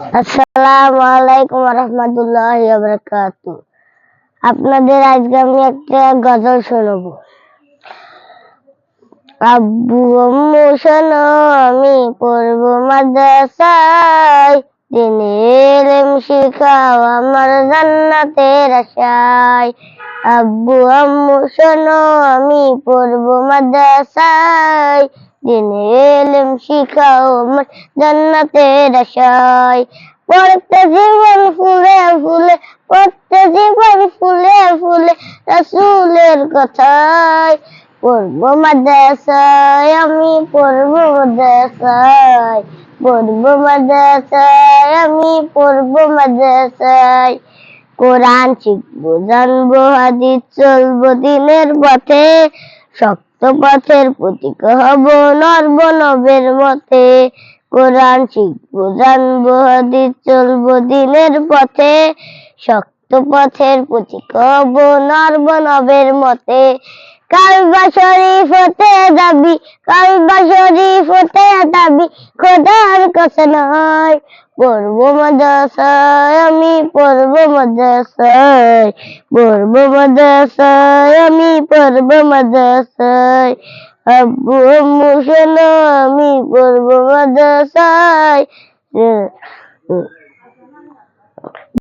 আসসালামু আলাইকুম রহমতুল্লাহি ওয়া বারাকাতুহু। আপনাদের আজকে আমি একটা গজল শোনাবো। আব্বু আম্মু শোনো, আমি পড়বো মাদ্রাসায়, দিনের ইলম শিখাও আমার জান্নাতের আশায়। আব্বু আম্মু শোনো, আমি পড়বো মাদ্রাসায়, দিনের ইলম শিখাও আমার জান্নাতের আশায়। পড়তে জীবন ফুলে ফুলে, পড়তে জীবন ফুলে ফুলে, রাসূলের কথায়। পড়বো মাদ্রাসায়, আমি পড়বো মাদ্রাসায়, পড়বো মাদ্রাসায়, আমি পড়বো মাদ্রাসায়। কোরআন শিখবো, জানবো হাদিস, চলবো দিনের পথে, শক্ত পথের প্রতীক হব নরব নবের মতে। কোরআন শিখবো, জানবো হাদিস, চলবো দিনের পথে, শক্ত পথের প্রতীক হব নরব নবের মতে। কালবা শরীফ হতে যাবি, কালবা শরীফ হতে যাবি, খোদার কসম। পড়বো মাদ্রাসায়, আমি পড়বো মাদ্রাসায়, পড়বো মাদ্রাসায়, আমি পড়বো মাদ্রাসায়। আব্বু আম্মু শোনো, আমি পড়বো মাদ্রাসায়।